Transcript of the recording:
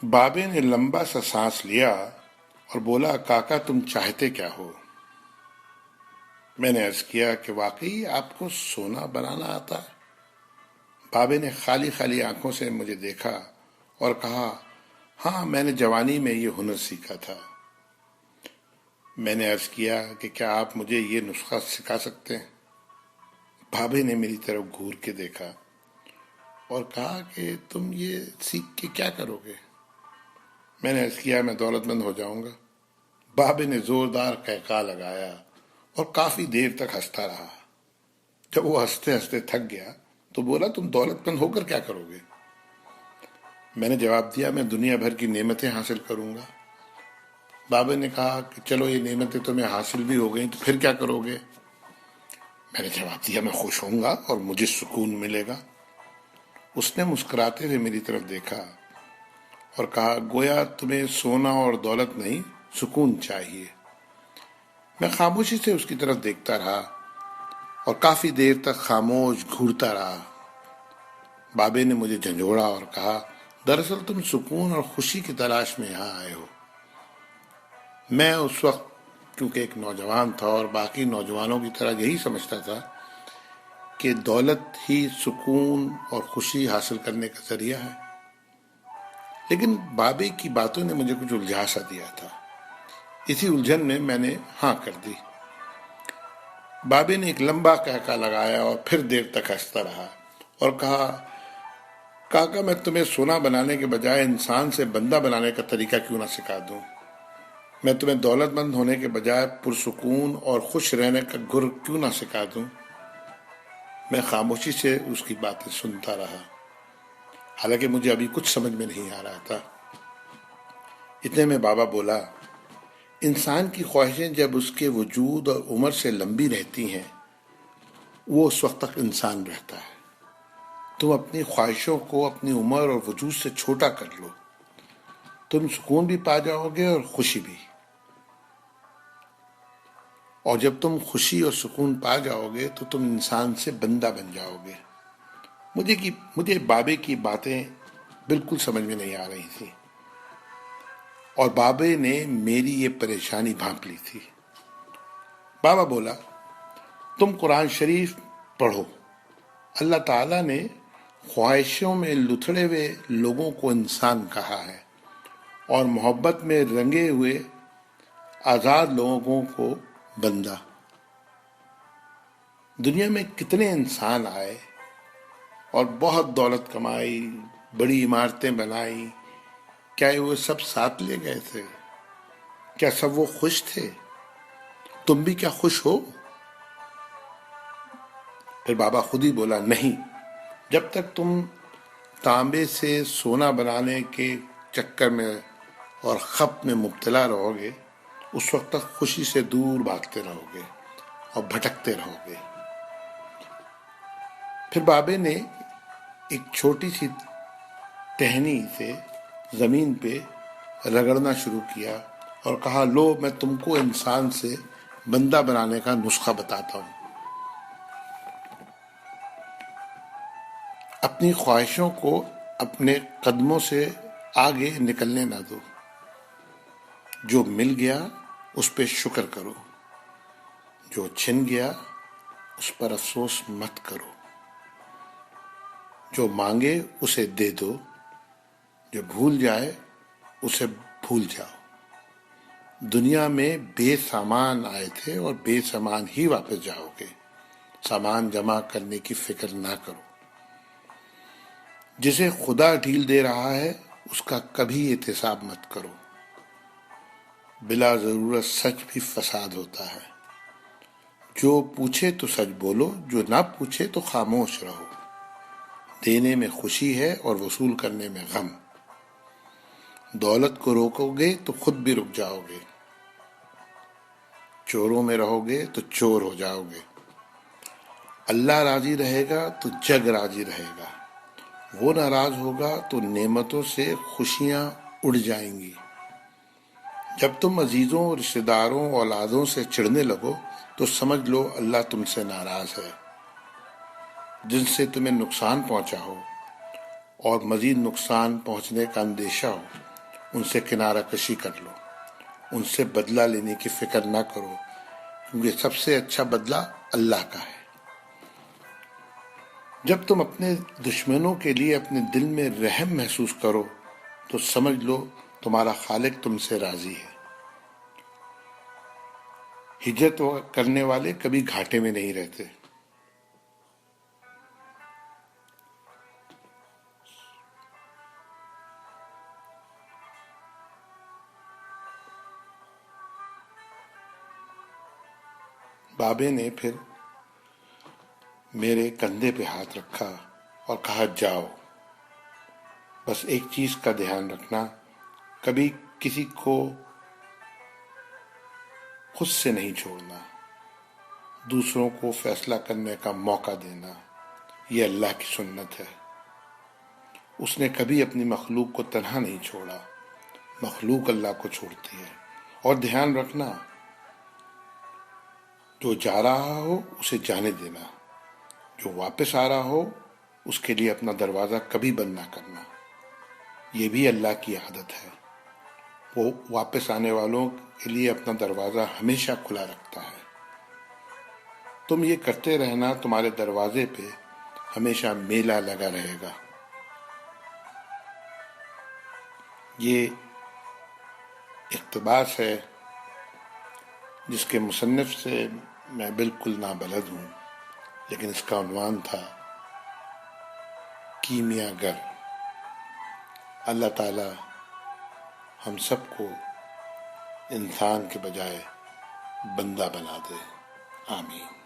بابے نے لمبا سا سانس لیا اور بولا، کاکا تم چاہتے کیا ہو؟ میں نے عرض کیا کہ واقعی آپ کو سونا بنانا آتا ہے؟ بابے نے خالی خالی آنکھوں سے مجھے دیکھا اور کہا، ہاں میں نے جوانی میں یہ ہنر سیکھا تھا۔ میں نے عرض کیا کہ کیا آپ مجھے یہ نسخہ سکھا سکتے ہیں؟ بابے نے میری طرف گھور کے دیکھا اور کہا کہ تم یہ سیکھ کے کیا کرو گے؟ میں نے عرض کیا میں دولت مند ہو جاؤں گا۔ بابے نے زوردار قہقہہ لگایا اور کافی دیر تک ہنستا رہا۔ جب وہ ہنستے ہنستے تھک گیا تو بولا، تم دولت مند ہو کر کیا کرو گے؟ میں نے جواب دیا، میں دنیا بھر کی نعمتیں حاصل کروں گا۔ بابے نے کہا کہ چلو یہ نعمتیں تمہیں حاصل بھی ہو گئیں تو پھر کیا کرو گے؟ میں نے جواب دیا، میں خوش ہوں گا اور مجھے سکون ملے گا۔ اس نے مسکراتے ہوئے میری طرف دیکھا اور کہا، گویا تمہیں سونا اور دولت نہیں، سکون چاہیے۔ میں خاموشی سے اس کی طرف دیکھتا رہا اور کافی دیر تک خاموش گھورتا رہا۔ بابے نے مجھے جھنجھوڑا اور کہا، دراصل تم سکون اور خوشی کی تلاش میں یہاں آئے ہو۔ میں اس وقت کیونکہ ایک نوجوان تھا اور باقی نوجوانوں کی طرح یہی سمجھتا تھا کہ دولت ہی سکون اور خوشی حاصل کرنے کا ذریعہ ہے، لیکن بابے کی باتوں نے مجھے کچھ الجھا سا دیا تھا۔ اسی الجھن میں نے ہاں کر دی۔ بابے نے ایک لمبا قہقہہ لگایا اور پھر دیر تک ہنستا رہا اور کہا، کاکا میں تمہیں سونا بنانے کے بجائے انسان سے بندہ بنانے کا طریقہ کیوں نہ سکھا دوں؟ میں تمہیں دولت مند ہونے کے بجائے پرسکون اور خوش رہنے کا گر کیوں نہ سکھا دوں؟ میں خاموشی سے اس کی باتیں سنتا رہا، حالانکہ مجھے ابھی کچھ سمجھ میں نہیں آ رہا تھا۔ اتنے میں بابا بولا، انسان کی خواہشیں جب اس کے وجود اور عمر سے لمبی رہتی ہیں وہ اس وقت تک انسان رہتا ہے۔ تم اپنی خواہشوں کو اپنی عمر اور وجود سے چھوٹا کر لو، تم سکون بھی پا جاؤ گے اور خوشی بھی۔ اور جب تم خوشی اور سکون پا جاؤ گے تو تم انسان سے بندہ بن جاؤ گے۔ مجھے بابے کی باتیں بالکل سمجھ میں نہیں آ رہی تھی اور بابے نے میری یہ پریشانی بھانپ لی تھی۔ بابا بولا، تم قرآن شریف پڑھو۔ اللہ تعالیٰ نے خواہشوں میں لتھڑے ہوئے لوگوں کو انسان کہا ہے اور محبت میں رنگے ہوئے آزاد لوگوں کو بندہ۔ دنیا میں کتنے انسان آئے اور بہت دولت کمائی، بڑی عمارتیں بنائی، کیا وہ سب ساتھ لے گئے تھے؟ کیا سب وہ خوش تھے؟ تم بھی کیا خوش ہو؟ پھر بابا خود ہی بولا، نہیں، جب تک تم تانبے سے سونا بنانے کے چکر میں اور خپ میں مبتلا رہو گے اس وقت تک خوشی سے دور بھاگتے رہو گے اور بھٹکتے رہو گے۔ پھر بابے نے ایک چھوٹی سی ٹہنی سے زمین پہ رگڑنا شروع کیا اور کہا، لو میں تم کو انسان سے بندہ بنانے کا نسخہ بتاتا ہوں۔ اپنی خواہشوں کو اپنے قدموں سے آگے نکلنے نہ دو۔ جو مل گیا اس پہ شکر کرو، جو چھن گیا اس پر افسوس مت کرو، جو مانگے اسے دے دو، جو بھول جائے اسے بھول جاؤ۔ دنیا میں بے سامان آئے تھے اور بے سامان ہی واپس جاؤ گے۔ سامان جمع کرنے کی فکر نہ کرو۔ جسے خدا ڈھیل دے رہا ہے اس کا کبھی احتساب مت کرو۔ بلا ضرورت سچ بھی فساد ہوتا ہے۔ جو پوچھے تو سچ بولو، جو نہ پوچھے تو خاموش رہو۔ دینے میں خوشی ہے اور وصول کرنے میں غم۔ دولت کو روکو گے تو خود بھی رک جاؤ گے۔ چوروں میں رہو گے تو چور ہو جاؤ گے۔ اللہ راضی رہے گا تو جگ راضی رہے گا، وہ ناراض ہوگا تو نعمتوں سے خوشیاں اڑ جائیں گی۔ جب تم عزیزوں، رشتہ داروں، اولادوں سے چڑھنے لگو تو سمجھ لو اللہ تم سے ناراض ہے۔ جن سے تمہیں نقصان پہنچا ہو اور مزید نقصان پہنچنے کا اندیشہ ہو ان سے کنارہ کشی کر لو، ان سے بدلہ لینے کی فکر نہ کرو، کیونکہ سب سے اچھا بدلہ اللہ کا ہے۔ جب تم اپنے دشمنوں کے لیے اپنے دل میں رحم محسوس کرو تو سمجھ لو تمہارا خالق تم سے راضی ہے۔ ہجرت کرنے والے کبھی گھاٹے میں نہیں رہتے۔ بابے نے پھر میرے کندھے پہ ہاتھ رکھا اور کہا جاؤ، بس ایک چیز کا دھیان رکھنا، کبھی کسی کو خود سے نہیں چھوڑنا، دوسروں کو فیصلہ کرنے کا موقع دینا، یہ اللہ کی سنت ہے۔ اس نے کبھی اپنی مخلوق کو تنہا نہیں چھوڑا، مخلوق اللہ کو چھوڑتی ہے۔ اور دھیان رکھنا، جو جا رہا ہو اسے جانے دینا، جو واپس آ رہا ہو اس کے لیے اپنا دروازہ کبھی بند نہ کرنا، یہ بھی اللہ کی عادت ہے، وہ واپس آنے والوں کے لیے اپنا دروازہ ہمیشہ کھلا رکھتا ہے۔ تم یہ کرتے رہنا، تمہارے دروازے پہ ہمیشہ میلہ لگا رہے گا۔ یہ اقتباس ہے جس کے مصنف سے میں بالکل نابلد ہوں، لیکن اس کا عنوان تھا کیمیا گر۔ اللہ تعالی ہم سب کو انسان کے بجائے بندہ بنا دے، آمین۔